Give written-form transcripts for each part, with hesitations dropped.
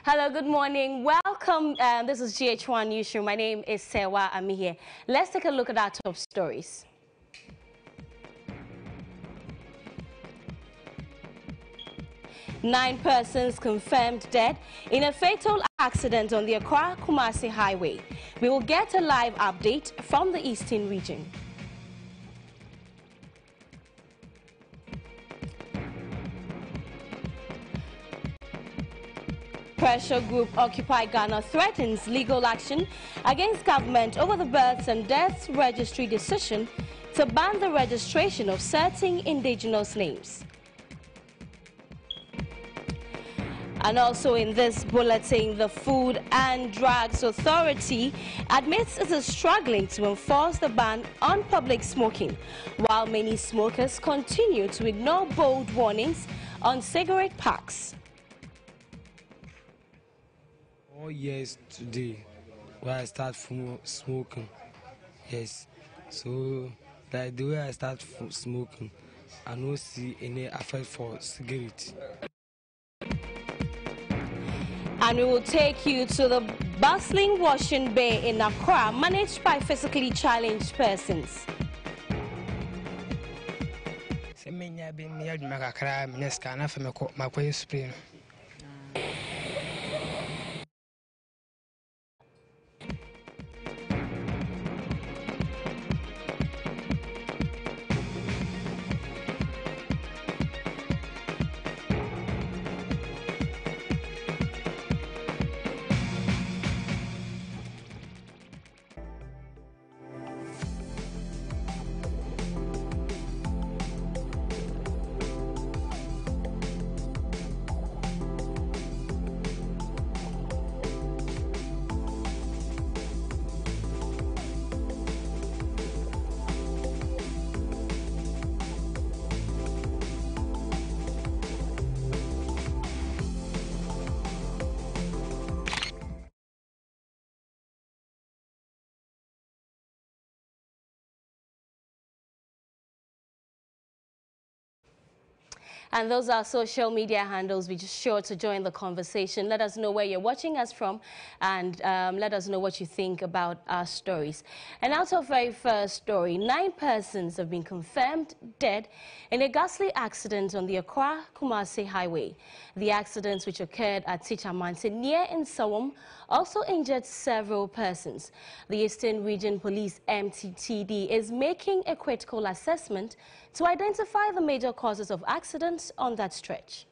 Hello, good morning. Welcome. This is GHOne Newsroom. My name is Sewa Amihe. Let's take a look at our top stories. Nine persons confirmed dead in a fatal accident on the Accra-Kumasi Highway. We will get a live update from the Eastern region. Pressure group Occupy Ghana threatens legal action against government over the births and deaths registry decision to ban the registration of certain indigenous names. And also in this bulletin, the Food and Drugs Authority admits it is struggling to enforce the ban on public smoking, while many smokers continue to ignore bold warnings on cigarette packs. 4 years today where I start smoking. Yes, so like the way I start smoking, I don't see any effect for cigarette. And we will take you to the bustling washing bay in Accra, managed by physically challenged persons. And those are social media handles. Be just sure to join the conversation. Let us know where you're watching us from, and let us know what you think about our stories. And out of very first story, 9 persons have been confirmed dead in a ghastly accident on the Accra-Kumasi Highway. The accident, which occurred at Tichamante near Nsawam, also injured several persons. The Eastern Region Police MTTD is making a critical assessment to identify the major causes of accidents on that stretch.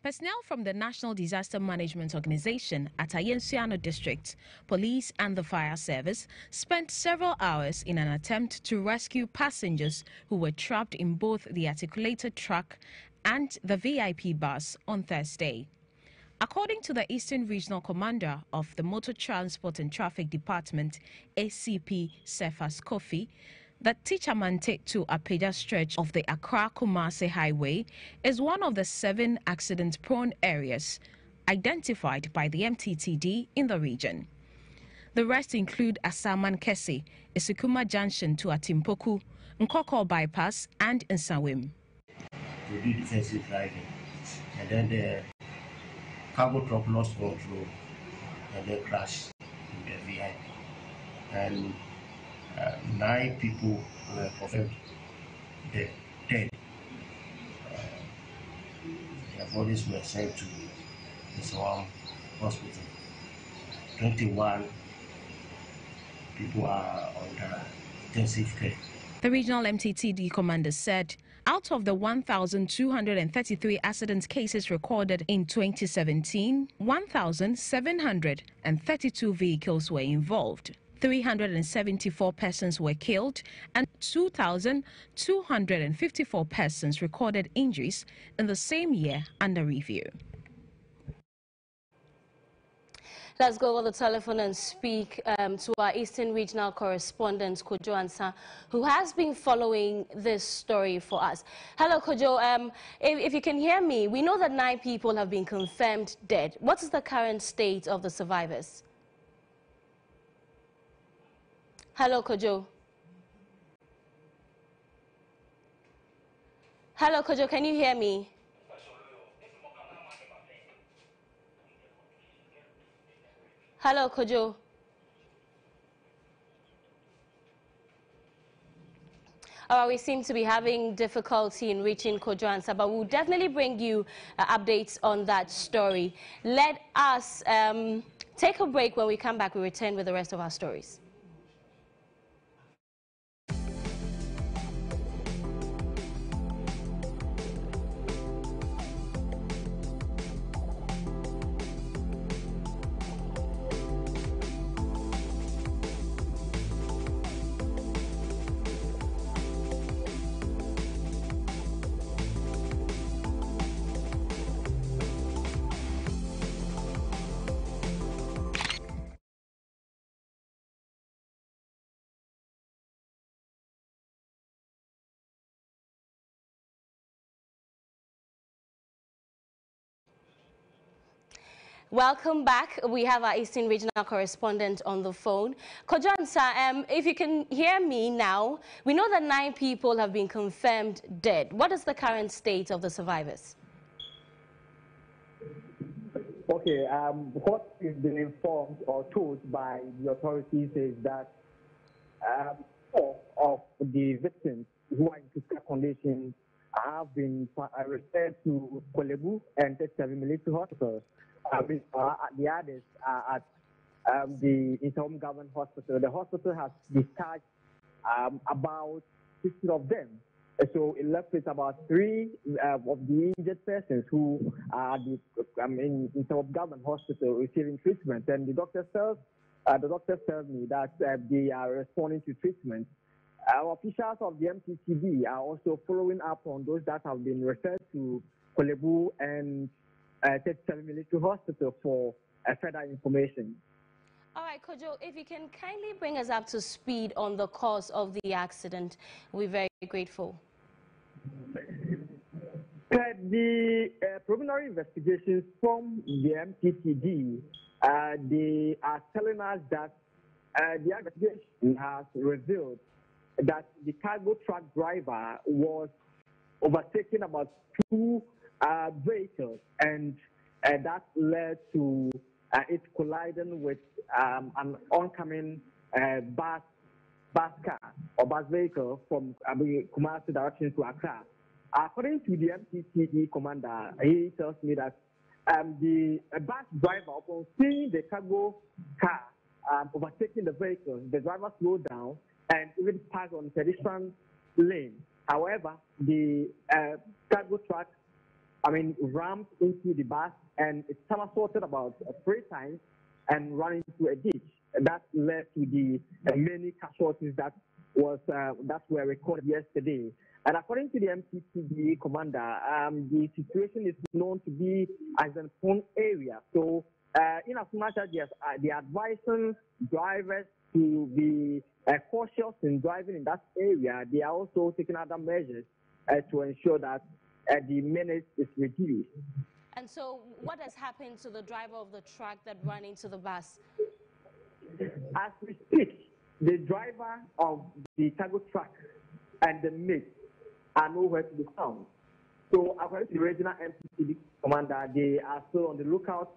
Personnel from the National Disaster Management Organization at Ayensuano District, police and the fire service spent several hours in an attempt to rescue passengers who were trapped in both the articulated truck and the VIP bus on Thursday. According to the Eastern Regional Commander of the Motor Transport and Traffic Department, ACP Cephas Kofi, the Tichamante to Apeja stretch of the Accra-Kumasi Highway is one of the 7 accident-prone areas identified by the MTTD in the region. The rest include Asaman Kese, Isukuma Junction to Atimpoku, Nkoko Bypass and Nsawim. We do defensive driving, and then the cargo truck lost control and then crashed in the VIP. And 9 people were confirmed dead. Their bodies were sent to the Nsawam Hospital. 21 people are under intensive care. The regional MTTD commander said out of the 1,233 accident cases recorded in 2017, 1,732 vehicles were involved. 374 persons were killed and 2,254 persons recorded injuries in the same year under review. Let's go over the telephone and speak to our Eastern Regional correspondent, Kojo Ansa, who has been following this story for us. Hello, Kojo. If you can hear me, we know that 9 people have been confirmed dead. What is the current state of the survivors? Hello, Kojo. Hello, Kojo, can you hear me? Hello, Kojo. We seem to be having difficulty in reaching Kojo Ansah, but we'll definitely bring you updates on that story. Let us take a break. When we come back, we return with the rest of our stories. Welcome back. We have our Eastern Regional correspondent on the phone. Kojo Ansah, if you can hear me now, we know that 9 people have been confirmed dead. What is the current state of the survivors? Okay, what is been informed or told by the authorities is that 4 of the victims who are in critical condition have been referred to Kolebu and 37 military hospitals. The others are at the interim government hospital. The hospital has discharged about 60 of them. So it left with about 3 of the injured persons who are in interim government hospital receiving treatment. And the doctor tells me that they are responding to treatment. Our officials of the MTCB are also following up on those that have been referred to Kolebu and 37 military hospital for further information. All right, Kojo, if you can kindly bring us up to speed on the cause of the accident, we're very grateful. The preliminary investigations from the MTCD, they are telling us that the investigation has revealed that the cargo truck driver was overtaking about 2 vehicles, and that led to it colliding with an oncoming bus car or bus vehicle from Kumasi direction to Accra. According to the MTCD commander, he tells me that the bus driver, upon seeing the cargo car overtaking the vehicle, the driver slowed down and even passed on the pedestrian lane. However, the cargo truck rammed into the bus and it somersaulted about 3 times and ran into a ditch. That led to the many casualties that were recorded yesterday. And according to the MTCB commander, the situation is known to be as an prone area. So, in as much as they are advising drivers to be cautious in driving in that area, they are also taking other measures to ensure that the menace is reduced. And so, what has happened to the driver of the truck that ran into the bus? As we speak, the driver of the cargo truck and the mate are nowhere to be found. So, according to the regional MTCD commander, they are still on the lookout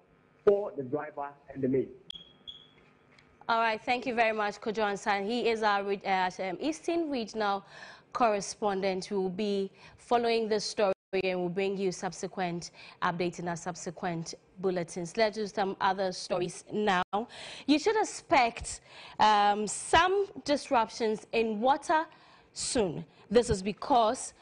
for the driver and the mate. All right, thank you very much, Kojo Ansah. He is our Eastern Regional correspondent who will be following this story and will bring you subsequent updates in our subsequent bulletins. Let's do some other stories now. You should expect some disruptions in water soon. This is because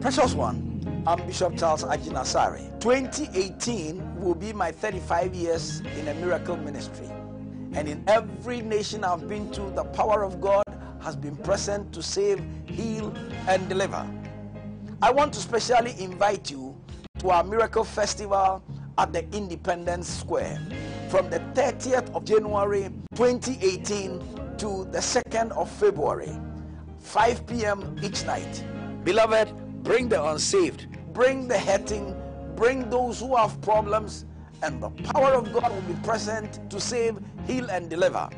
Precious one, I'm Bishop Charles Ajinasari. 2018 will be my 35 years in a miracle ministry. And in every nation I've been to, the power of God has been present to save, heal, and deliver. I want to specially invite you to our Miracle Festival at the Independence Square from the 30th of January 2018 to the 2nd of February, 5 p.m. each night. Beloved, bring the unsaved, bring the hurting, bring those who have problems, and the power of God will be present to save, heal, and deliver.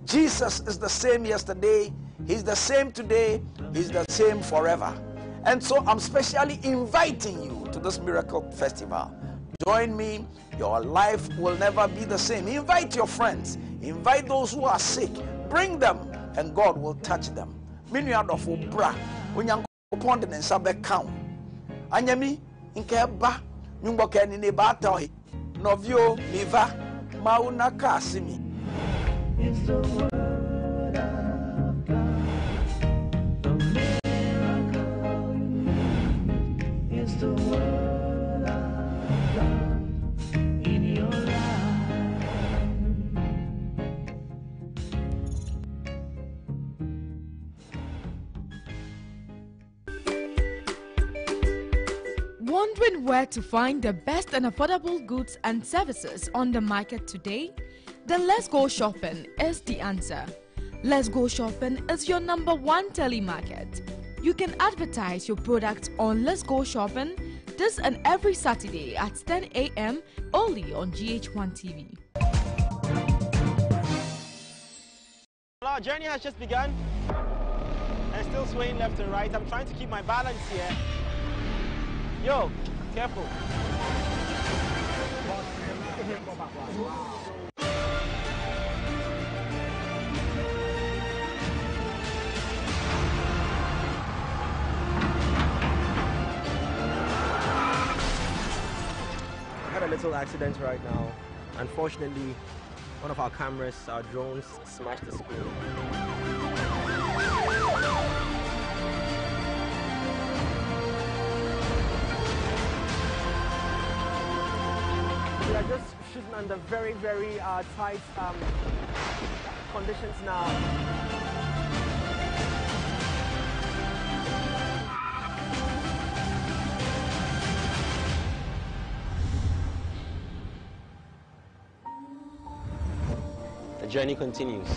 Jesus is the same yesterday, He's the same today, He's the same forever. And so I'm specially inviting you to this Miracle Festival. Join me, your life will never be the same. Invite your friends, invite those who are sick, bring them, and God will touch them. Upon the Sabbath count. Anyami, Inkeba, Numbokan in a battle, Novio, Miva, Mauna Kasimi. It's the word of God, the miracle. It's the word of God in your life. Wondering where to find the best and affordable goods and services on the market today? Then Let's Go Shopping is the answer. Let's Go Shopping is your #1 telemarket. You can advertise your products on Let's Go Shopping this and every Saturday at 10 a.m. only on GH1 TV. Our journey has just begun. I'm still swaying left and right. I'm trying to keep my balance here. Yo, careful. I had a little accident right now. Unfortunately, one of our cameras, our drones, smashed the screen. We are just shooting under very, very tight conditions now. The journey continues.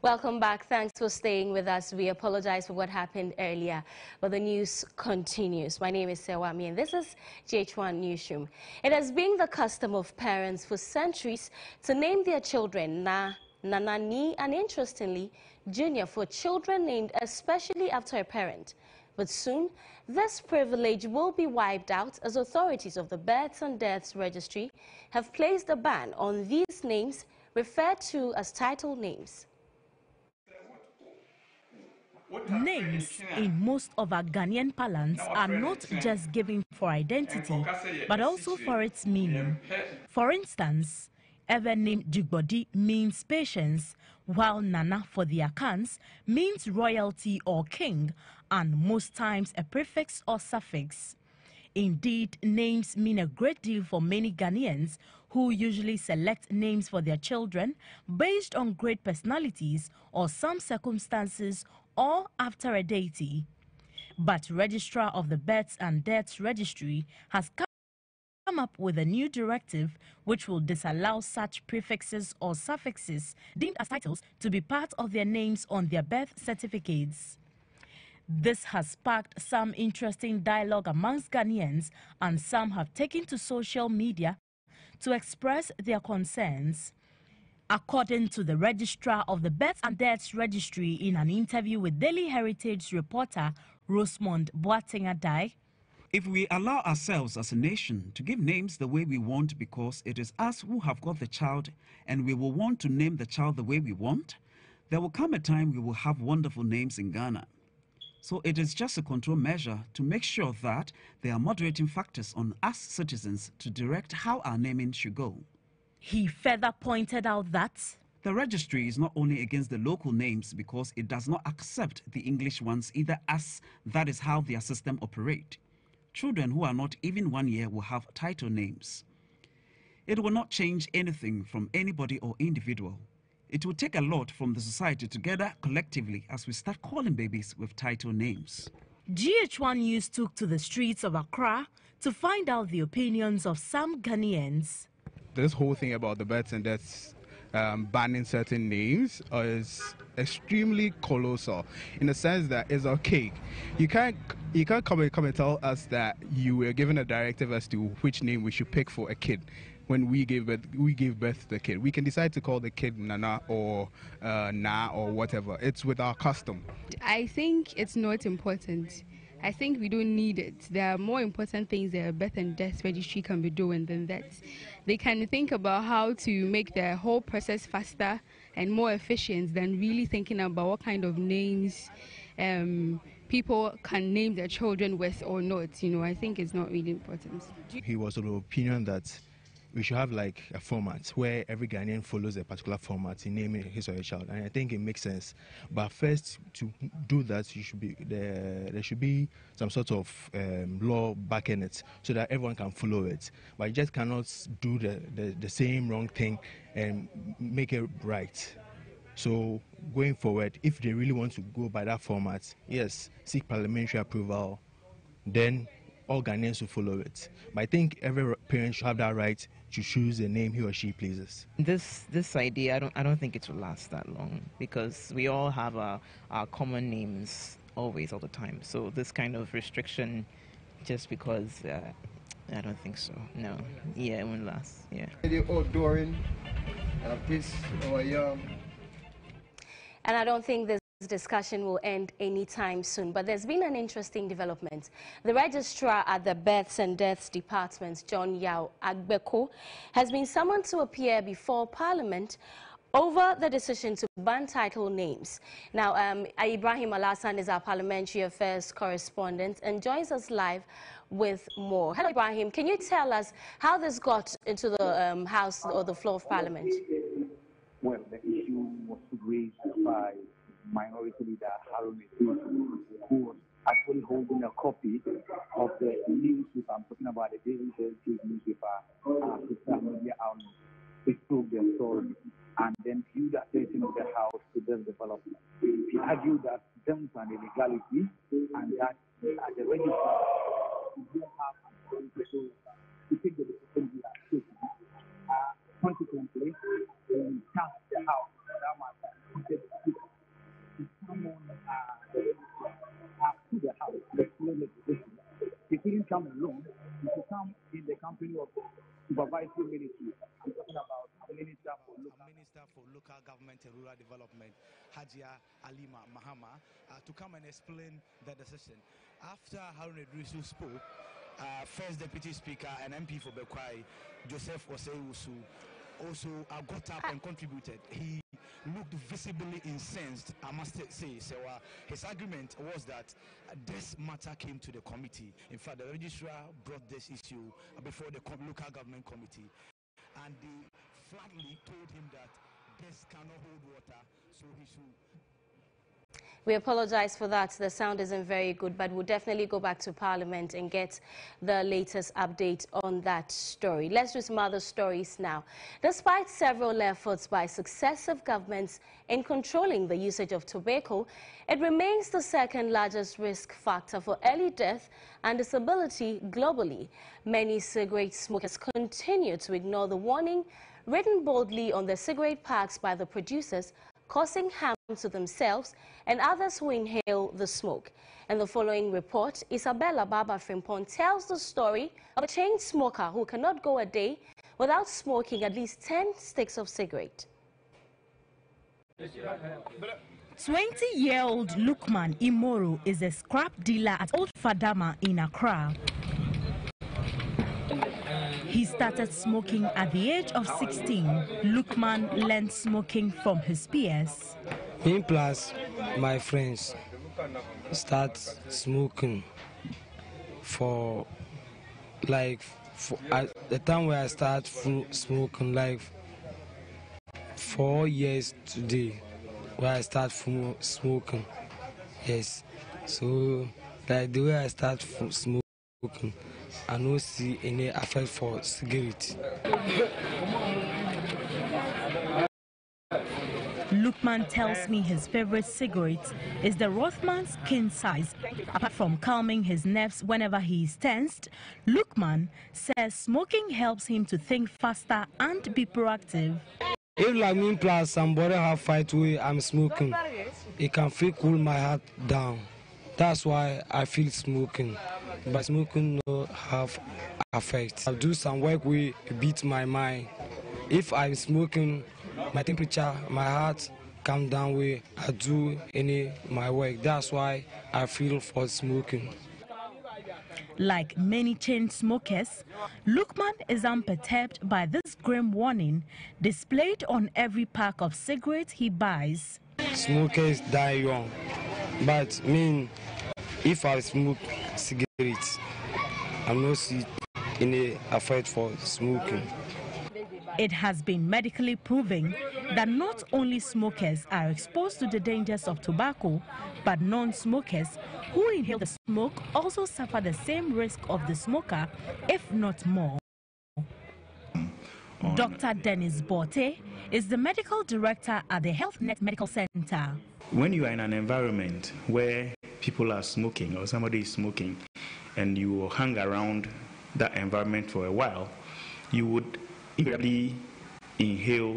Welcome back. Thanks for staying with us. We apologize for what happened earlier, but the news continues. My name is Sewami, and this is GHOne Newsroom. It has been the custom of parents for centuries to name their children Na, Nanani, and interestingly, Junior for children named especially after a parent. But soon, this privilege will be wiped out as authorities of the Births and Deaths Registry have placed a ban on these names referred to as title names. Names in most of our Ghanaian parlance are not just given for identity, but also for its meaning. For instance, ever named Jigbodi means patience, while Nana for the Akans means royalty or king, and most times a prefix or suffix. Indeed, names mean a great deal for many Ghanaians who usually select names for their children based on great personalities or some circumstances or after a deity. But Registrar of the Births and Deaths Registry has come up with a new directive which will disallow such prefixes or suffixes deemed as titles to be part of their names on their birth certificates. This has sparked some interesting dialogue amongst Ghanaians, and some have taken to social media to express their concerns. According to the Registrar of the Births and Deaths Registry in an interview with Daily Heritage reporter Rosemond Boateng-Adai, If we allow ourselves as a nation to give names the way we want because it is us who have got the child and we will want to name the child the way we want, there will come a time we will have wonderful names in Ghana. So it is just a control measure to make sure that there are moderating factors on us citizens to direct how our naming should go. He further pointed out that the registry is not only against the local names because it does not accept the English ones either, as that is how their system operates. Children who are not even 1 year will have title names. It will not change anything from anybody or individual. It will take a lot from the society together collectively as we start calling babies with title names. GHOne News took to the streets of Accra to find out the opinions of some Ghanaians. This whole thing about the births and deaths banning certain names is extremely colossal in the sense that it's okay. You can't come and tell us that you were given a directive as to which name we should pick for a kid. When we gave birth to the kid, we can decide to call the kid Nana or Na or whatever. It's with our custom. I think it's not important. I think we don't need it. There are more important things that a birth and death registry can be doing than that. They can think about how to make the whole process faster and more efficient than really thinking about what kind of names people can name their children with or not. You know, I think it's not really important. He was of the opinion that we should have like a format where every Ghanaian follows a particular format in naming his or her child, and I think it makes sense. But first, to do that, there should be some sort of law backing it so that everyone can follow it. But you just cannot do the same wrong thing and make it right. So going forward, if they really want to go by that format, yes, seek parliamentary approval, then all Ghanaians will follow it. But I think every parent should have that right to choose the name he or she pleases. This idea, I don't think it will last that long because we all have our common names all the time. So this kind of restriction, just because, I don't think so. No, yeah, it won't last. Yeah. And I don't think this discussion will end anytime soon, but there's been an interesting development. The registrar at the Births and Deaths Department, John Yao Agbeko, has been summoned to appear before Parliament over the decision to ban title names. Now, Ibrahim Alassan is our Parliamentary Affairs correspondent and joins us live with more. Hello, Ibrahim. Can you tell us how this got into the House or the floor of Parliament? Well, the issue was raised by Minority Leader GHOne Newsroom, who was actually holding a copy of the newspaper. I'm talking about the Daily newspaper, social media outlet. It took the story and then viewed the attention of the House to this development. He argued that terms and illegality and that at the registrar, we don't have to take the decision we are taking. Consequently, we tasked the House that matter to come on to the House to explain the position. He couldn't come alone. He could come in the company of the supervisory ministry. I'm talking about the Minister for Local Government and Rural Development, Hajia Alima Mahama, to come and explain the decision. After GHOne Newsroom spoke, First Deputy Speaker and MP for Bekwai, Joseph Osei-Usu, also got up and contributed. He looked visibly incensed, I must say. So his argument was that this matter came to the committee. In fact, the registrar brought this issue before the local government committee, and they flatly told him that this cannot hold water, so he should. We apologize for that. The sound isn't very good, but we'll definitely go back to Parliament and get the latest update on that story. Let's do some other stories now. Despite several efforts by successive governments in controlling the usage of tobacco, it remains the second largest risk factor for early death and disability globally. Many cigarette smokers continue to ignore the warning written boldly on the cigarette packs by the producers, causing harm to themselves and others who inhale the smoke. In the following report, Isabella Baba Frimpong tells the story of a chain smoker who cannot go a day without smoking at least 10 sticks of cigarette. 20-year-old Lukman Imoro is a scrap dealer at Old Fadama in Accra. He started smoking at the age of 16. Lukman learned smoking from his peers. Me plus my friends start smoking for at the time where I start smoking, like 4 years today where I start smoking. Yes, so like the way I start smoking, I don't see any effect for cigarette. Lukman tells me his favorite cigarette is the Rothman's King Size. Apart from calming his nerves whenever he is tensed, Lukman says smoking helps him to think faster and be proactive. If like me plus somebody have fight with I'm smoking, it can feel cool my heart down. That's why I feel smoking. But smoking no have effect. I do some work with beat my mind. If I'm smoking, my temperature, my heart come down where I do my work. That's why I feel for smoking. Like many chain smokers, Lukman is unperturbed by this grim warning displayed on every pack of cigarettes he buys. Smokers die young, but if I smoke cigarettes, I'm not see any effect for smoking. It has been medically proven that not only smokers are exposed to the dangers of tobacco, but non-smokers who inhale the smoke also suffer the same risk of the smoker, if not more. Dr. Dennis Bote is the medical director at the Health Net Medical Center. When you are in an environment where people are smoking or somebody is smoking and you hang around that environment for a while, you would invariably inhale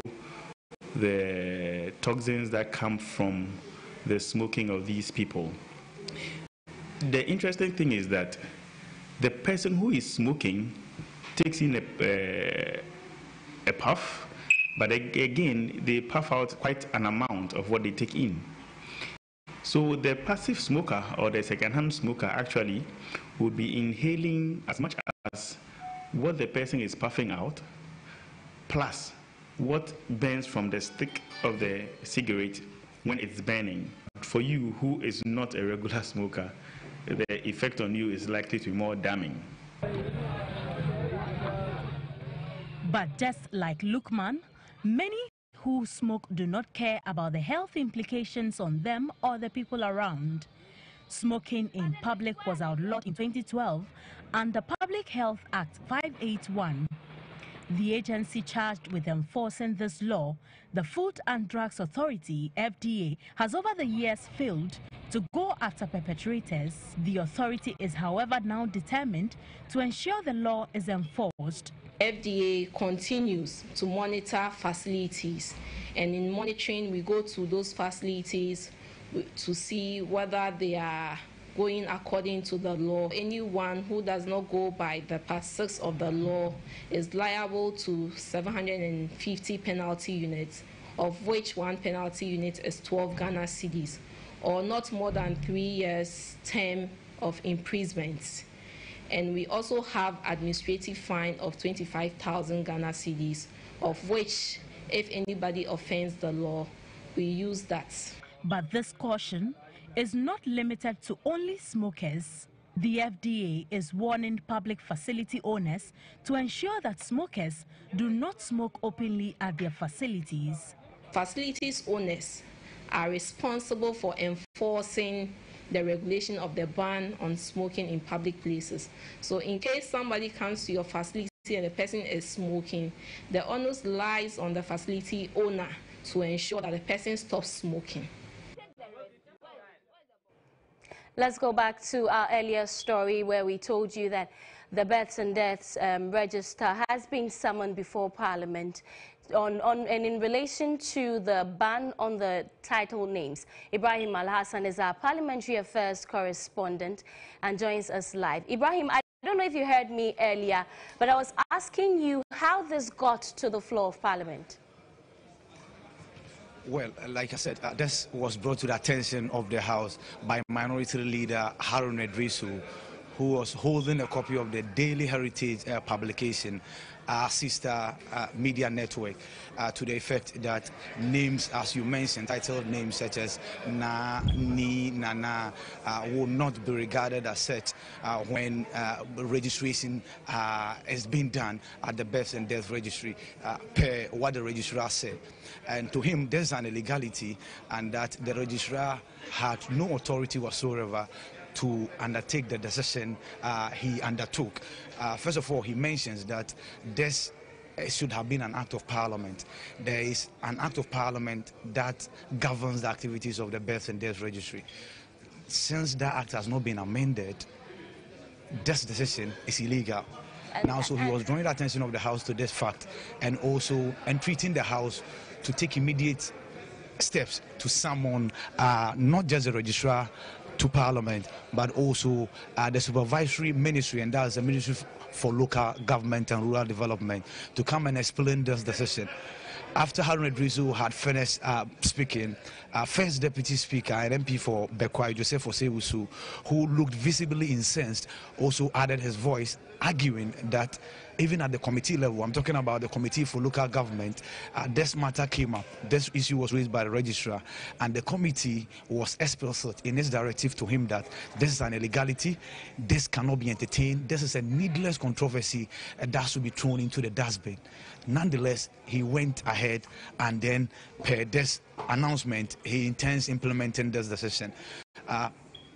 the toxins that come from the smoking of these people. The interesting thing is that the person who is smoking takes in a puff, but again, they puff out quite an amount of what they take in. So the passive smoker or the second-hand smoker actually would be inhaling as much as what the person is puffing out, plus what burns from the stick of the cigarette when it's burning. For you who is not a regular smoker, the effect on you is likely to be more damning. But just like Lukman, many who smoke do not care about the health implications on them or the people around. Smoking in public was outlawed in 2012 under Public Health Act 581. The agency charged with enforcing this law, the Food and Drugs Authority, FDA, has over the years failed to go after perpetrators. The authority is, however, now determined to ensure the law is enforced. FDA continues to monitor facilities, and in monitoring, we go to those facilities to see whether they are going according to the law. Anyone who does not go by the part 6 of the law is liable to 750 penalty units, of which one penalty unit is 12 Ghana cedis, or not more than 3 years term of imprisonment. And we also have administrative fine of 25,000 Ghana cedis, of which, if anybody offends the law, we use that. But this caution is not limited to only smokers. The FDA is warning public facility owners to ensure that smokers do not smoke openly at their facilities. Facilities owners are responsible for enforcing the regulation of the ban on smoking in public places. So in case somebody comes to your facility and the person is smoking, the onus lies on the facility owner to ensure that the person stops smoking. Let's go back to our earlier story where we told you that the births and deaths register has been summoned before Parliament and in relation to the ban on the title names. Ibrahim Al-Hassan is our parliamentary affairs correspondent and joins us live. Ibrahim, I don't know if you heard me earlier, but I was asking you how this got to the floor of Parliament. Well, like I said, this was brought to the attention of the House by Minority Leader GHOne Newsroom, who was holding a copy of the Daily Heritage publication, our sister media network, to the effect that names, as you mentioned, titled names such as Na, Ni, Nana, will not be regarded as such when registration is being done at the birth and death registry, per what the registrar said. And to him, there's an illegality, and that the registrar had no authority whatsoever to undertake the decision he undertook. First of all, he mentions that this should have been an act of parliament. There is an act of parliament that governs the activities of the birth and death registry. Since that act has not been amended, this decision is illegal. Now, so he was drawing the attention of the House to this fact, and also entreating the House to take immediate steps to summon not just the registrar to Parliament, but also the supervisory ministry, and that's the Ministry for Local Government and Rural Development, to come and explain this decision. After GHOne Newsroom had finished speaking, First Deputy Speaker and MP for Bekwai, Joseph Osewusu, who looked visibly incensed, also added his voice, arguing that even at the committee level, I'm talking about the Committee for Local Government, this matter came up. This issue was raised by the registrar, and the committee was explicit in its directive to him that this is an illegality, this cannot be entertained, this is a needless controversy that should be thrown into the dustbin. Nonetheless, he went ahead, and then per this announcement, he intends implementing this decision.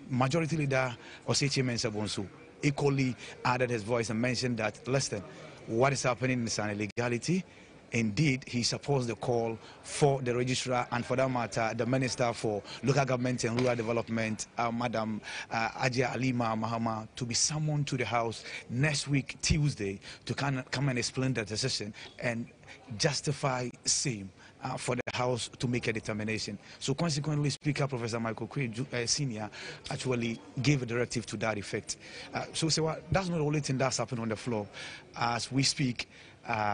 Majority Leader Osechi Mensah-Bonsu equally added his voice and mentioned that, listen, what is happening is an illegality. Indeed, he supports the call for the registrar and, for that matter, the Minister for Local Government and Rural Development, Madam Ajia Alima Mahama, to be summoned to the House next week, Tuesday, to come and explain the decision and justify same for the House to make a determination. So consequently, Speaker Professor Michael Quay Sr. actually gave a directive to that effect. So that's not the only thing that's happened on the floor. As we speak,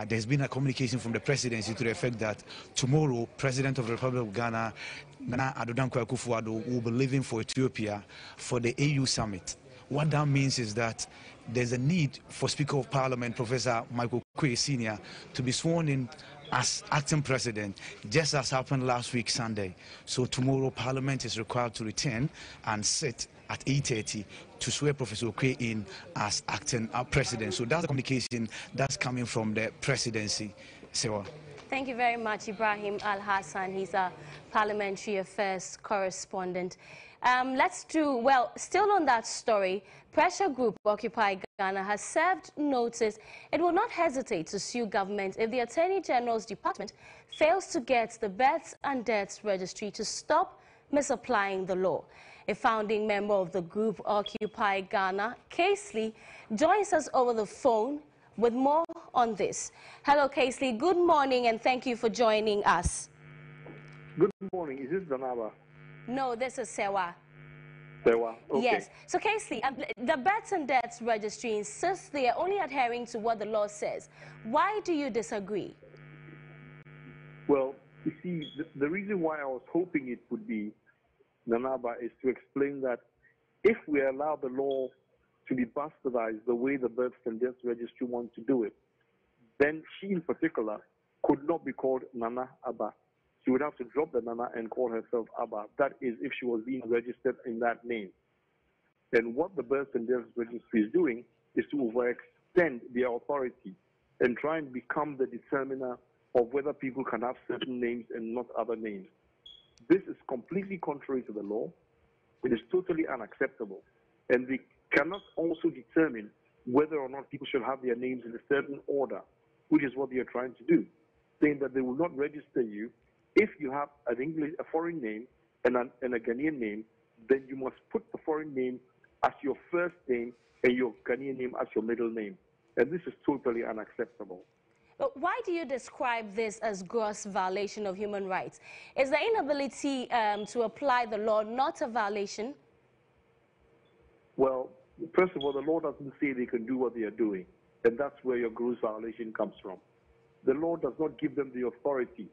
there's been a communication from the presidency to the effect that tomorrow, President of the Republic of Ghana, Nana Addo Dankwa Akufo-Addo, will be leaving for Ethiopia for the AU summit. What that means is that there's a need for Speaker of Parliament, Professor Michael Quay Sr., to be sworn in as acting president, just as happened last week, Sunday. So tomorrow, Parliament is required to return and sit at 8:30 to swear Professor Quay in as acting president. So that's the communication that's coming from the presidency. Sewa. Thank you very much, Ibrahim Al-Hassan. He's a parliamentary affairs correspondent. Still on that story, pressure group Occupy Ghana has served notice it will not hesitate to sue government if the Attorney General's department fails to get the births and deaths registry to stop misapplying the law. A founding member of the group Occupy Ghana, Casely, joins us over the phone with more on this. Hello, Casely. Good morning, and thank you for joining us. Good morning. Is this Danaba? No, this is Sewa. Sewa, okay. Yes. So, Casely, the births and deaths registry insists they are only adhering to what the law says. Why do you disagree? Well, you see, the reason why I was hoping it would be Nanaba is to explain that if we allow the law to be bastardized the way the births and deaths registry wants to do it, then she in particular could not be called Nana Abba. She would have to drop the Nana and call herself Abba. That is if she was being registered in that name. And what the births and deaths registry is doing is to overextend their authority and try and become the determiner of whether people can have certain names and not other names. This is completely contrary to the law. It is totally unacceptable. And we cannot also determine whether or not people should have their names in a certain order, which is what they are trying to do, saying that they will not register you if you have a foreign name and a Ghanaian name. Then you must put the foreign name as your first name and your Ghanaian name as your middle name. And this is totally unacceptable. Why do you describe this as gross violation of human rights? Is the inability to apply the law not a violation? Well, first of all, the law doesn't say they can do what they are doing, and that's where your gross violation comes from. The law does not give them the authority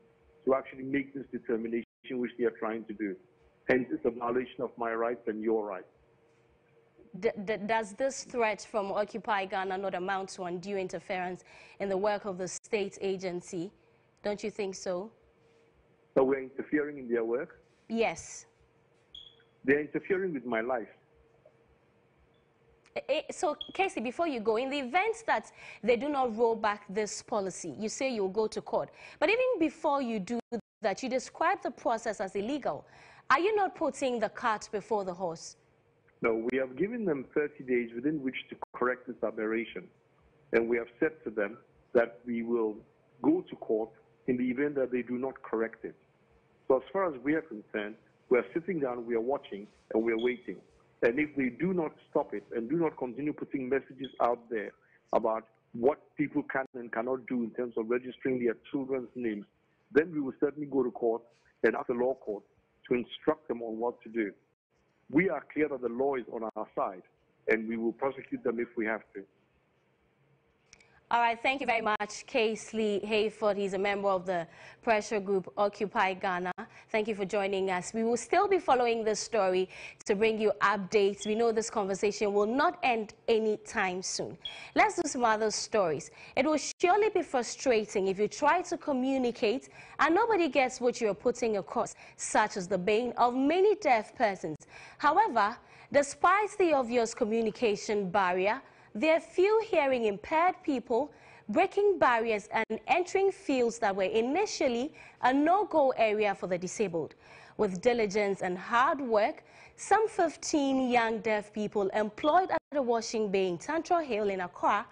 to actually make this determination which they are trying to do. Hence, it's a violation of my rights and your rights. Does this threat from Occupy Ghana not amount to undue interference in the work of the state agency? Don't you think so? So we're interfering in their work? Yes. They're interfering with my life. So, Casey, before you go, in the event that they do not roll back this policy, you say you'll go to court. But even before you do that, you describe the process as illegal. Are you not putting the cart before the horse? No, we have given them 30 days within which to correct this aberration. And we have said to them that we will go to court in the event that they do not correct it. So as far as we are concerned, we are sitting down, we are watching, and we are waiting. And if they do not stop it and do not continue putting messages out there about what people can and cannot do in terms of registering their children's names, then we will certainly go to court and ask the law court to instruct them on what to do. We are clear that the law is on our side, and we will prosecute them if we have to. All right, thank you very much, Casey Hayford. He's a member of the pressure group Occupy Ghana. Thank you for joining us. We will still be following this story to bring you updates. We know this conversation will not end anytime soon. Let's do some other stories. It will surely be frustrating if you try to communicate and nobody gets what you're putting across, such as the bane of many deaf persons. However, despite the obvious communication barrier, there are few hearing impaired people breaking barriers and entering fields that were initially a no-go area for the disabled. With diligence and hard work, some 15 young deaf people employed at the washing bay in Tantra Hill in Accra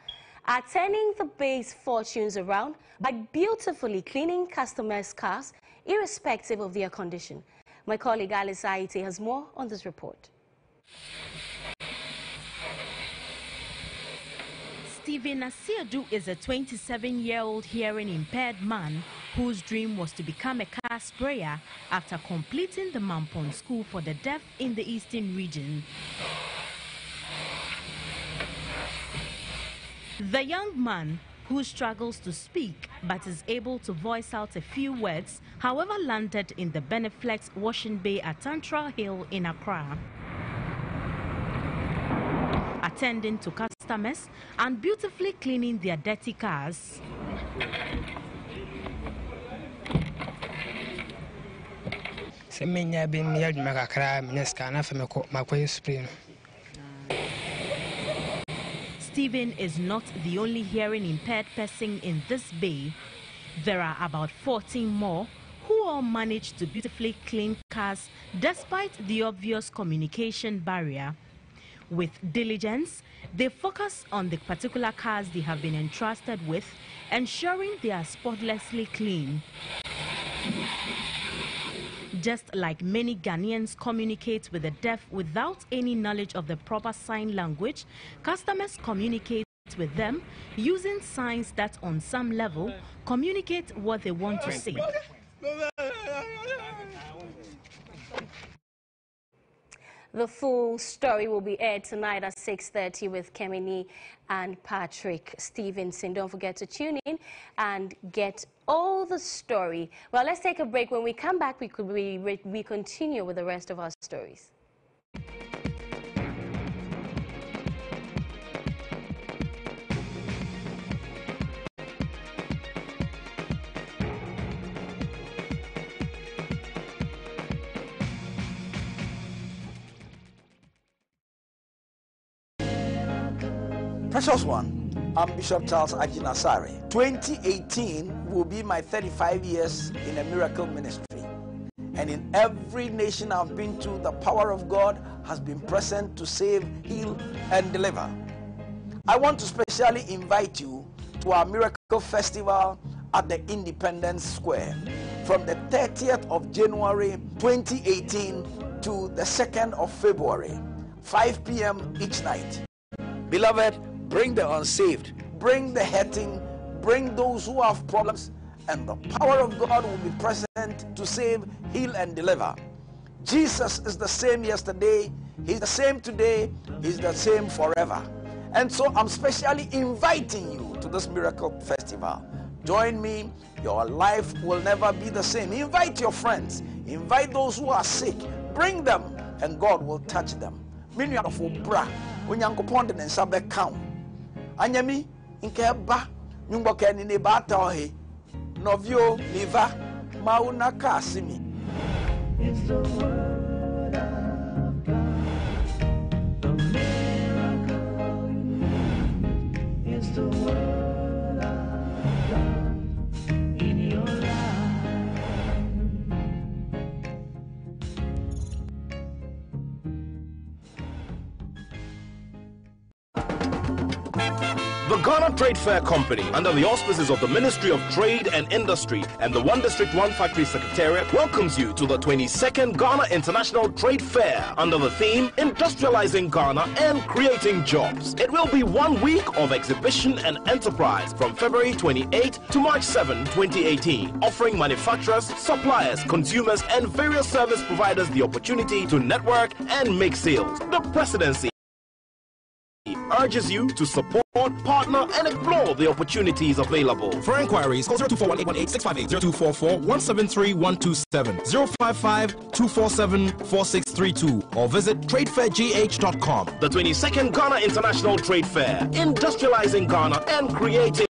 are turning the bay's fortunes around by beautifully cleaning customers' cars, irrespective of their condition. My colleague Alice Aite has more on this report. Stephen Asiadu is a 27-year-old hearing-impaired man whose dream was to become a car sprayer after completing the Mampon School for the Deaf in the Eastern region. The young man, who struggles to speak but is able to voice out a few words, however, landed in the Beneflex washing bay at Tantra Hill in Accra, attending to customers and beautifully cleaning their dirty cars. Stephen is not the only hearing impaired person in this bay. There are about 14 more who all manage to beautifully clean cars despite the obvious communication barrier. With diligence, they focus on the particular cars they have been entrusted with, ensuring they are spotlessly clean. Just like many Ghanaians communicate with the deaf without any knowledge of the proper sign language, customers communicate with them using signs that on some level communicate what they want to say. The full story will be aired tonight at 6:30 with Kemini and Patrick Stevenson. Don't forget to tune in and get all the story. Well, let's take a break. When we come back, we continue with the rest of our stories. Precious one, I'm Bishop Charles Ajinasari. 2018 will be my 35 years in a miracle ministry. And in every nation I've been to, the power of God has been present to save, heal, and deliver. I want to specially invite you to our Miracle Festival at the Independence Square from the 30th of January 2018 to the 2nd of February, 5 p.m. each night. Beloved, bring the unsaved, bring the hurting, bring those who have problems, and the power of God will be present to save, heal, and deliver. Jesus is the same yesterday, He's the same today, He's the same forever. And so I'm specially inviting you to this Miracle Festival. Join me. Your life will never be the same. Invite your friends. Invite those who are sick. Bring them, and God will touch them. Minu of bra, unyankopon de nsa be count. Anyami nke ba nyumbo ke ni ba ta ohe. Novio liva mauna kasimi. It's the word of God. The miracle is the word of God in your life. The Ghana Trade Fair Company, under the auspices of the Ministry of Trade and Industry and the One District, One Factory Secretariat, welcomes you to the 22nd Ghana International Trade Fair under the theme Industrializing Ghana and Creating Jobs. It will be 1 week of exhibition and enterprise from February 28 to March 7, 2018, offering manufacturers, suppliers, consumers, and various service providers the opportunity to network and make sales. The presidency urges you to support, partner, and explore the opportunities available. For inquiries, call 0241818 0244-173-127, 055-247-4632, or visit tradefairgh.com. The 22nd Ghana International Trade Fair, industrializing Ghana and creating.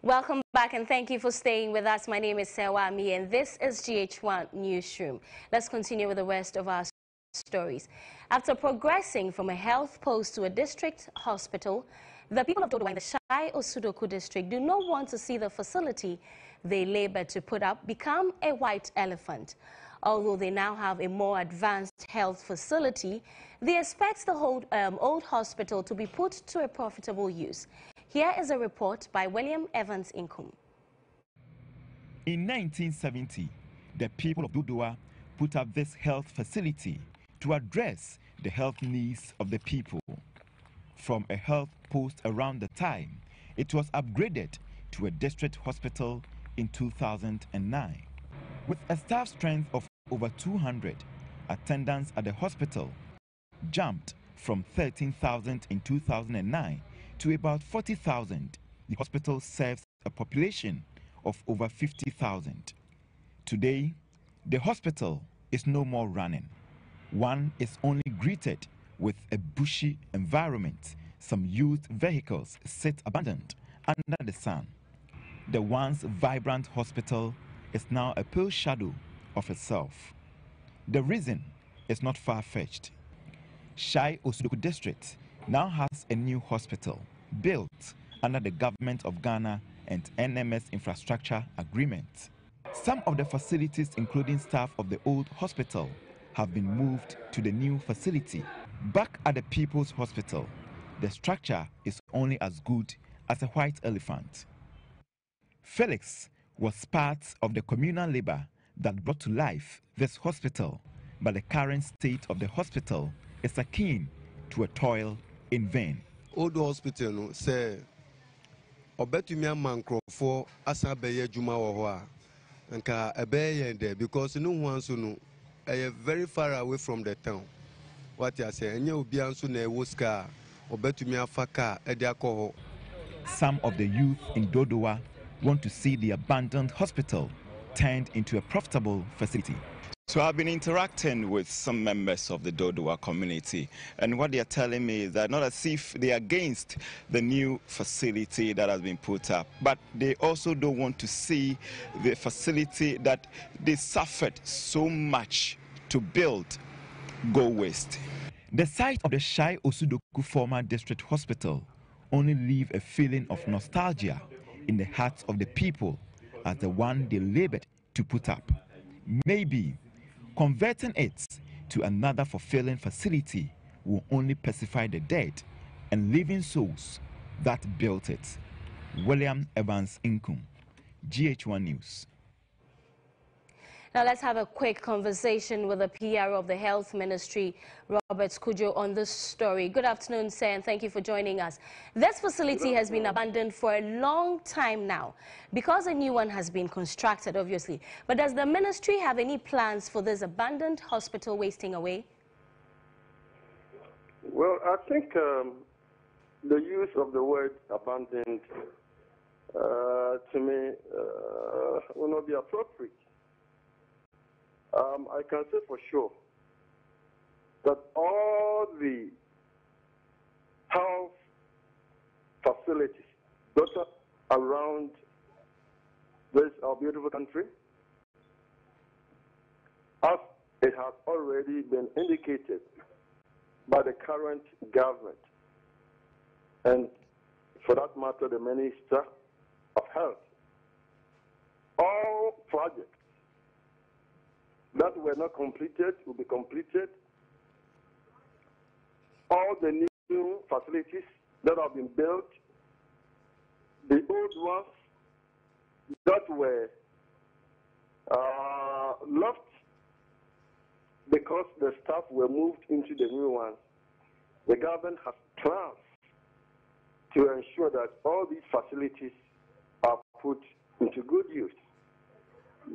Welcome back and thank you for staying with us. My name is Sewami and this is GHOne Newsroom. Let's continue with the rest of our stories. After progressing from a health post to a district hospital, the people of Dodowa in the Shai Osudoku district do not want to see the facility they labored to put up become a white elephant. Although they now have a more advanced health facility, they expect the old hospital to be put to a profitable use. Here is a report by William Evans Inkum. In 1970, the people of Dodowa put up this health facility to address the health needs of the people. From a health post around the time, it was upgraded to a district hospital in 2009. With a staff strength of over 200, attendance at the hospital jumped from 13,000 in 2009 to about 40,000. The hospital serves a population of over 50,000. Today, the hospital is no more running. One is only greeted with a bushy environment. Some used vehicles sit abandoned under the sun. The once vibrant hospital is now a pale shadow of itself. The reason is not far-fetched. Shai Osudoku district now has a new hospital built under the Government of Ghana and NMS infrastructure agreement. Some of the facilities, including staff of the old hospital, have been moved to the new facility. Back at the People's Hospital, the structure is only as good as a white elephant. Felix was part of the communal labor that brought to life this hospital, but the current state of the hospital is akin to a toil in vain. Old hospital no say obetumi amankrofo asa beye juma wo ho a nka ebeye there because no one so no very far away from the town. What you say enye obi anso na ewo ska obetumi afaka e de akọ. Some of the youth in Dodowa want to see the abandoned hospital turned into a profitable facility. So I've been interacting with some members of the Dodowa community, and what they are telling me is that not as if they are against the new facility that has been put up, but they also don't want to see the facility that they suffered so much to build go waste. The sight of the Shai Osudoku former district hospital only leave a feeling of nostalgia in the hearts of the people as the one they labored to put up. Maybe converting it to another fulfilling facility will only pacify the dead and living souls that built it. William Evans Inkum, GHOne News. Now let's have a quick conversation with the PR of the Health Ministry, Robert Kudjo, on this story. Good afternoon, sir, and thank you for joining us. This facility has been abandoned for a long time now because a new one has been constructed, obviously. But does the ministry have any plans for this abandoned hospital wasting away? Well, I think the use of the word abandoned to me will not be appropriate. I can say for sure that all the health facilities that are around this our beautiful country, as it has already been indicated by the current government, and for that matter, the Minister of Health, all projects that were not completed will be completed. All the new facilities that have been built, the old ones that were left because the staff were moved into the new ones, the government has plans to ensure that all these facilities are put into good use.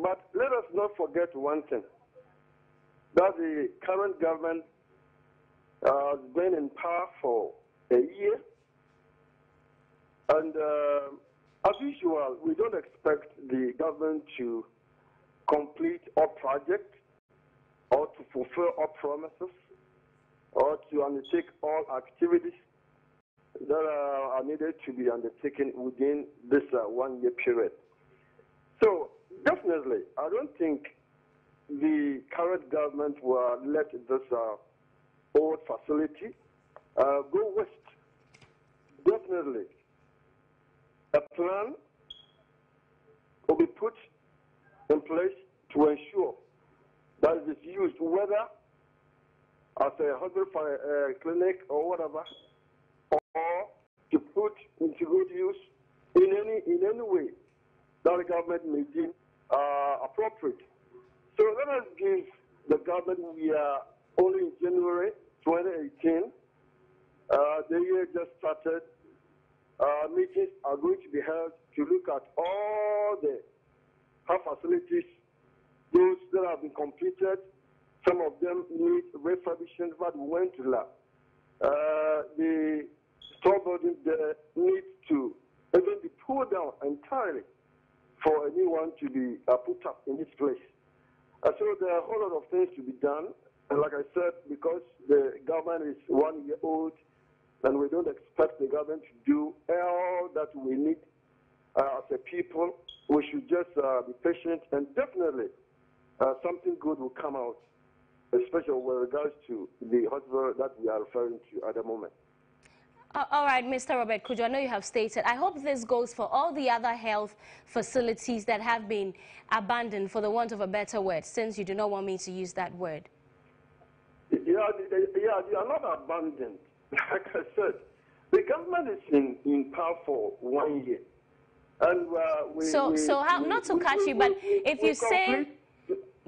But let us not forget one thing, that the current government has been in power for a year, and as usual, we don't expect the government to complete all projects or to fulfill all promises or to undertake all activities that are needed to be undertaken within this 1 year period. So definitely, I don't think the current government will let this old facility go waste. Definitely, a plan will be put in place to ensure that it is used, whether as a hospital clinic or whatever, or to put into good use in any way that the government may deem appropriate. So let us give the government, we are only in January 2018. The year just started. Meetings are going to be held to look at all the health facilities, those that have been completed. Some of them need refurbishment, but we went to lab. The store buildings there need to even be pulled down entirely for a new one to be put up in its place. So there are a whole lot of things to be done. And like I said, because the government is 1 year old, and we don't expect the government to do all that we need as a people, we should just be patient, and definitely something good will come out, especially with regards to the hospital that we are referring to at the moment. All right, Mr. Robert Kudjo, I know you have stated, I hope this goes for all the other health facilities that have been abandoned, for the want of a better word, since you do not want me to use that word. Yeah, they are not abandoned. Like I said, the government is in power for 1 year. And not to catch you, but if you say,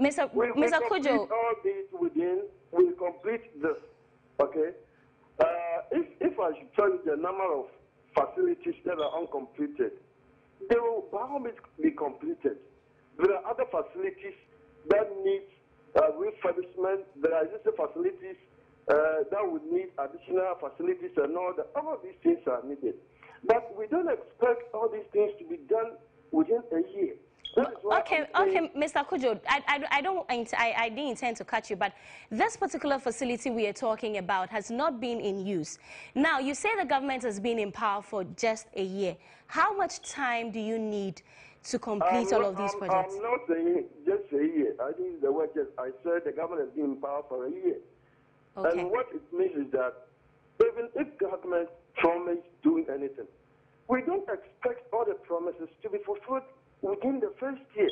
Mr. Kudjo, all these we'll complete this, okay? If I should tell you the number of facilities that are uncompleted, they will by all means be completed. There are other facilities that need refurbishment. There are existing facilities that would need additional facilities and all that. All of these things are needed. But we don't expect all these things to be done within a year. Okay, Mr. Kudjo, I didn't intend to cut you, but this particular facility we are talking about has not been in use. Now, you say the government has been in power for just a year. How much time do you need to complete all of these projects? I'm not saying just a year. I think the word just, I said the government has been in power for a year. Okay. And what it means is that even if government promise doing anything, we don't expect all the promises to be fulfilled within the first year.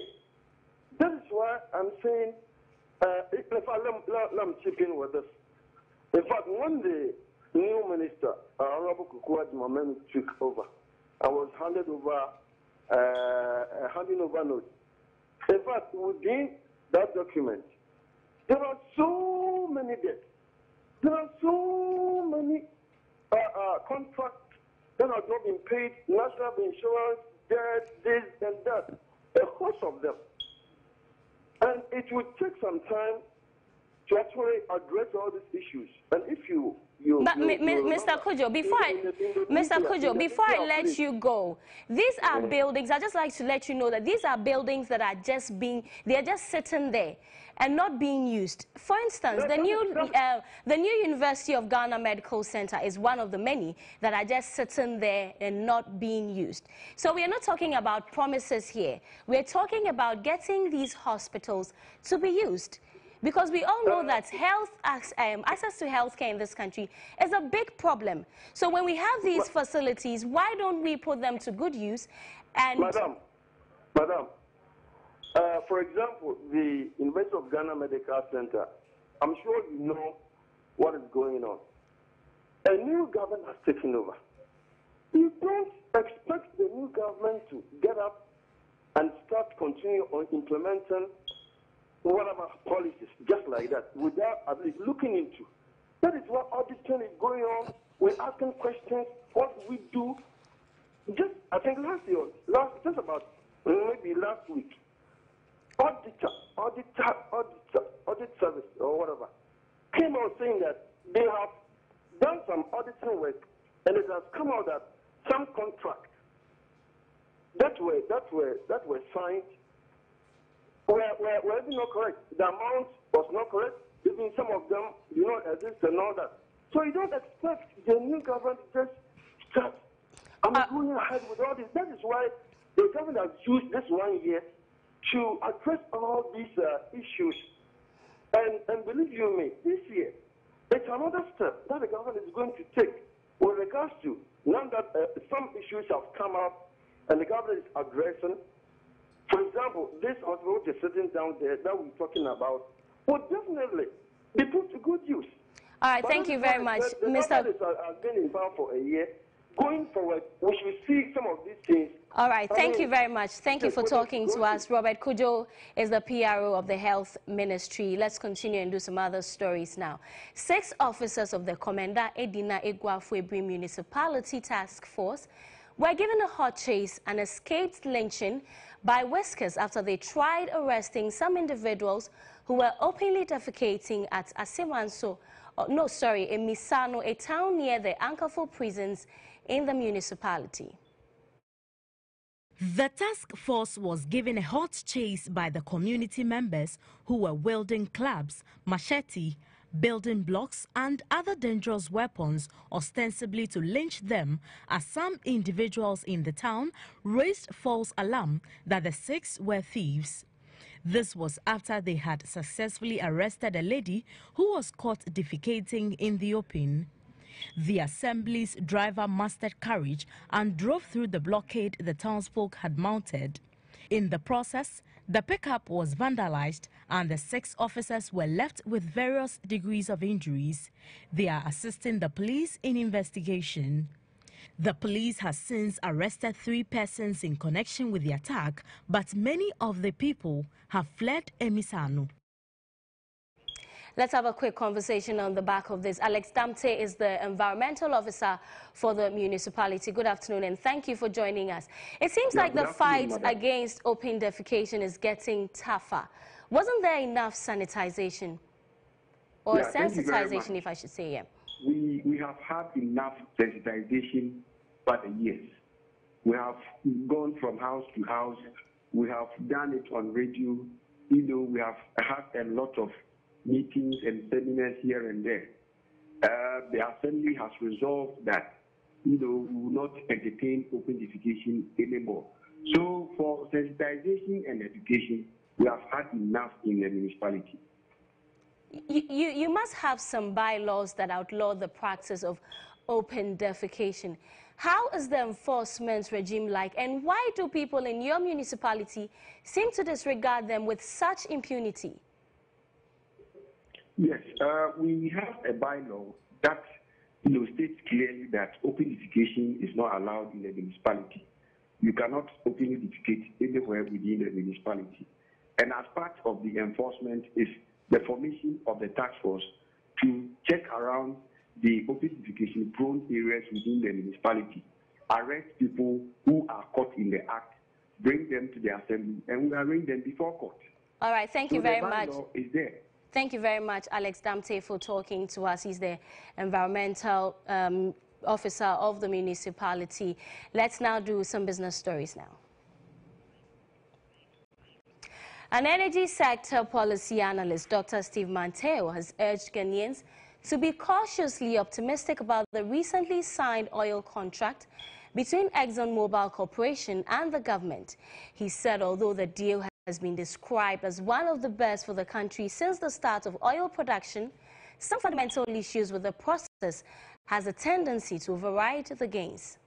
That is why I'm saying, let me chip in with this. In fact, when the new minister, Honorable Kukuwa Jumameni, took over, I was handing over notes. In fact, within that document, there are so many debts. There are so many contracts that have not been paid, national insurance, debt, this and that, a host of them. And it will take some time to actually address all these issues. And if Mr. Kojo, before I let you go, these are buildings. I just like to let you know that these are buildings that are they're just sitting there and not being used. For instance, the new University of Ghana Medical Center is one of the many that are just sitting there and not being used. So we are not talking about promises here. We're talking about getting these hospitals to be used. Because we all know that access to healthcare in this country is a big problem. So when we have these facilities, why don't we put them to good use? And Madam, for example, the University of Ghana Medical Center, I'm sure you know what is going on. A new government has taken over. You don't expect the new government to get up and start continuing on implementing whatever policies, just like that, without at least looking into. That is what auditing is going on. We're asking questions. What do we do? Just, I think just about maybe last week, audit service or whatever, came out saying that they have done some auditing work, and it has come out that some contracts that were signed were even not correct. The amount was not correct. Even some of them do not exist and all that. So you don't expect the new government to just start going ahead with all this. That is why the government has used this 1 year to address all these issues. And believe you me, this year, it's another step that the government is going to take with regards to now that some issues have come up and the government is addressing. For example, this hospital which is sitting down there that we're talking about will definitely be put to good use. All right, thank you very much, Mr. The government has been in power for a year. Going forward, we should see some of these things. All right, thank you very much. Thank you for talking to us. Robert Kojo is the PRO of the Health Ministry. Let's continue and do some other stories now. 6 officers of the Komenda Edina Eguafuebri Municipality Task Force were given a hot chase and escaped lynching by whiskers after they tried arresting some individuals who were openly defecating at Asemanso, in Misano, a town near the Ankafo prisons in the municipality. The task force was given a hot chase by the community members who were wielding clubs, machete, building blocks and other dangerous weapons ostensibly to lynch them, as some individuals in the town raised false alarm that the 6 were thieves. This was after they had successfully arrested a lady who was caught defecating in the open. The assembly's driver mustered courage and drove through the blockade the townsfolk had mounted. In the process, the pickup was vandalized and the 6 officers were left with various degrees of injuries. They are assisting the police in investigation. The police has since arrested 3 persons in connection with the attack, but many of the people have fled Emisano. Let's have a quick conversation on the back of this. Alex Damte is the environmental officer for the municipality. Good afternoon and thank you for joining us. It seems like the fight against open defecation is getting tougher. Wasn't there enough sanitization or sensitization, if I should say? We have had enough sensitization over the years. We have gone from house to house. We have done it on radio. We have had a lot of meetings and seminars here and there. The assembly has resolved that we will not entertain open defecation anymore. So for sensitization and education, we have had enough in the municipality. you must have some bylaws that outlaw the practice of open defecation. How is the enforcement regime like, and why do people in your municipality seem to disregard them with such impunity? Yes, we have a bylaw that states clearly that open defecation is not allowed in the municipality. You cannot openly defecate anywhere within the municipality. And as part of the enforcement is the formation of the task force to check around the open defecation prone areas within the municipality, arrest people who are caught in the act, bring them to the assembly, and we arraign them before court. All right, thank you very much. The bylaw is there. Thank you very much, Alex Damte, for talking to us. He's the environmental officer of the municipality. Let's now do some business stories now. An energy sector policy analyst, Dr. Steve Manteo, has urged Ghanaians to be cautiously optimistic about the recently signed oil contract between ExxonMobil Corporation and the government. He said although the deal has been described as one of the best for the country since the start of oil production, some fundamental issues with the process has a tendency to override the gains.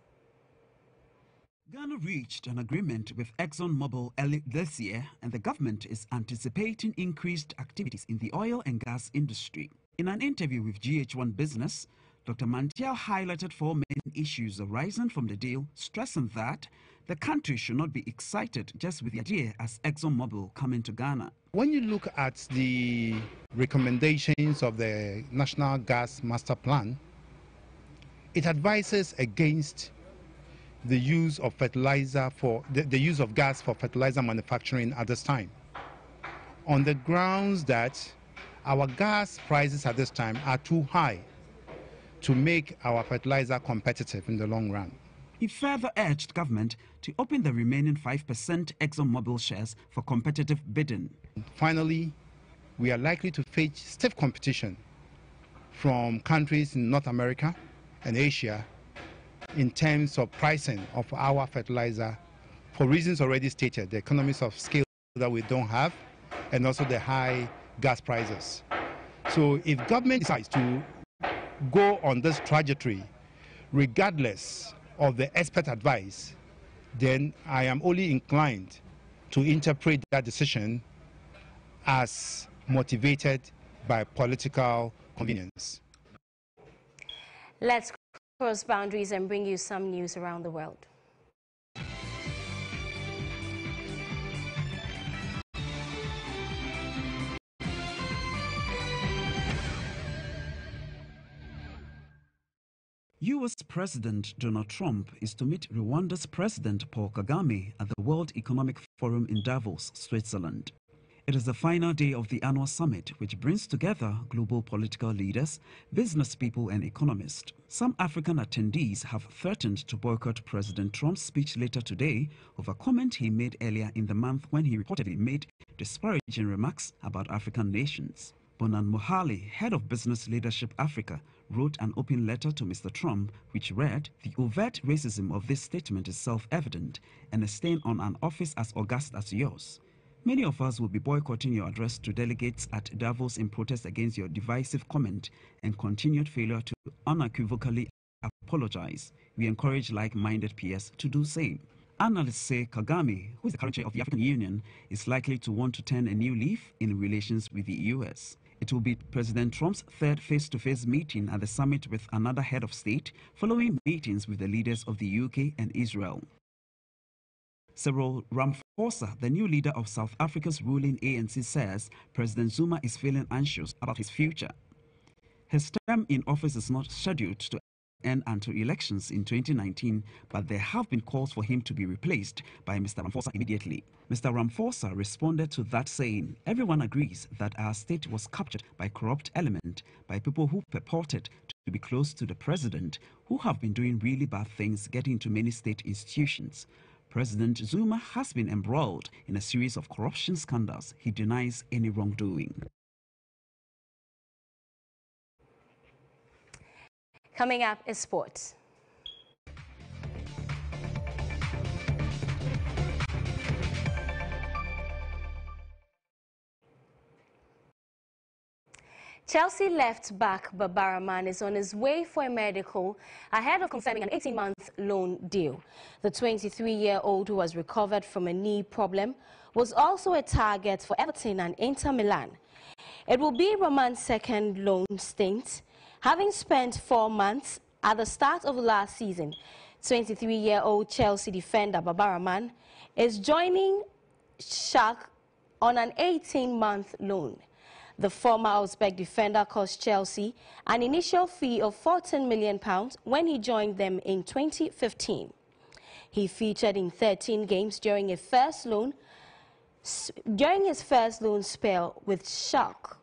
Ghana reached an agreement with ExxonMobil early this year, and the government is anticipating increased activities in the oil and gas industry. In an interview with GHOne Business, Dr. Manteo highlighted four main issues arising from the deal, stressing that the country should not be excited just with the idea as ExxonMobil coming to Ghana. When you look at the recommendations of the National Gas Master Plan, it advises against the use of fertilizer for the use of gas for fertilizer manufacturing at this time, on the grounds that our gas prices at this time are too high to make our fertilizer competitive in the long run. He further urged government to open the remaining 5% ExxonMobil shares for competitive bidding. Finally, we are likely to face stiff competition from countries in North America and Asia in terms of pricing of our fertilizer for reasons already stated, the economies of scale that we don't have, and also the high gas prices. So if government decides to go on this trajectory, regardless of the expert advice, then I am only inclined to interpret that decision as motivated by political convenience. Let's cross boundaries and bring you some news around the world. U.S. President Donald Trump is to meet Rwanda's President Paul Kagame at the World Economic Forum in Davos, Switzerland. It is the final day of the annual summit, which brings together global political leaders, business people and economists. Some African attendees have threatened to boycott President Trump's speech later today over a comment he made earlier in the month when he reportedly made disparaging remarks about African nations. Bonan Mohali, head of Business Leadership Africa, wrote an open letter to Mr. Trump, which read, "The overt racism of this statement is self-evident and a stain on an office as august as yours. Many of us will be boycotting your address to delegates at Davos in protest against your divisive comment and continued failure to unequivocally apologize. We encourage like-minded peers to do same." Analysts say Kagame, who is the current chair of the African Union, is likely to want to turn a new leaf in relations with the U.S. It will be President Trump's third face-to-face meeting at the summit with another head of state, following meetings with the leaders of the UK and Israel. Cyril Ramaphosa, the new leader of South Africa's ruling ANC, says President Zuma is feeling anxious about his future. His term in office is not scheduled to end until elections in 2019, but there have been calls for him to be replaced by Mr. Ramaphosa immediately. Mr. Ramaphosa responded to that saying, "Everyone agrees that our state was captured by a corrupt element, by people who purported to be close to the president, who have been doing really bad things, getting into many state institutions. President Zuma has been embroiled in a series of corruption scandals. He denies any wrongdoing." Coming up is sports. Chelsea left-back Babaraman is on his way for a medical ahead of confirming an 18-month loan deal. The 23-year-old, who was recovered from a knee problem, was also a target for Everton and Inter Milan. It will be Raman's second loan stint, having spent 4 months at the start of last season. 23-year-old Chelsea defender Babaraman is joining Schalke on an 18-month loan. The former Uzbek defender cost Chelsea an initial fee of £14 million when he joined them in 2015. He featured in 13 games during his first loan spell with Schalke.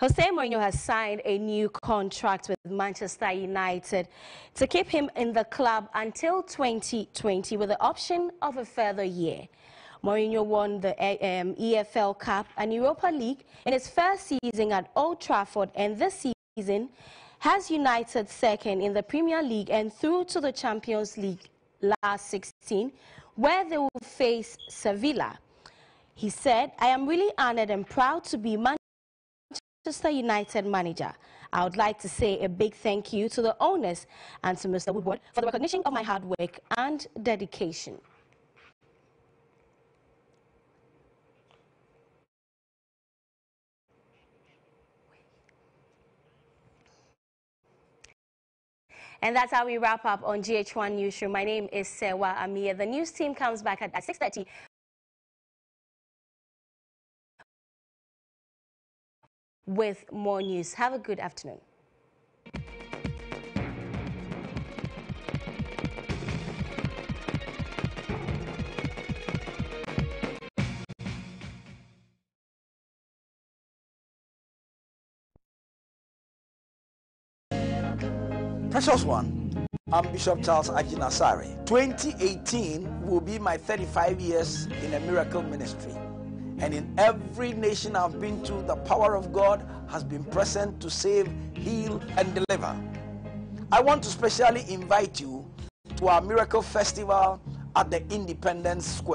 Jose Mourinho has signed a new contract with Manchester United to keep him in the club until 2020 with the option of a further year. Mourinho won the EFL Cup and Europa League in his first season at Old Trafford, and this season has United second in the Premier League and through to the Champions League last 16, where they will face Sevilla. He said, "I am really honored and proud to be Manchester United manager. I would like to say a big thank you to the owners and to Mr. Woodward for the recognition of my hard work and dedication." And that's how we wrap up on GHOne Newsroom. My name is Sewa Amir. The news team comes back at 6:30 with more news. Have a good afternoon. Precious one, I'm Bishop Charles Ajinasari. 2018 will be my 35 years in a miracle ministry. And in every nation I've been to, the power of God has been present to save, heal, and deliver. I want to specially invite you to our Miracle Festival at the Independence Square.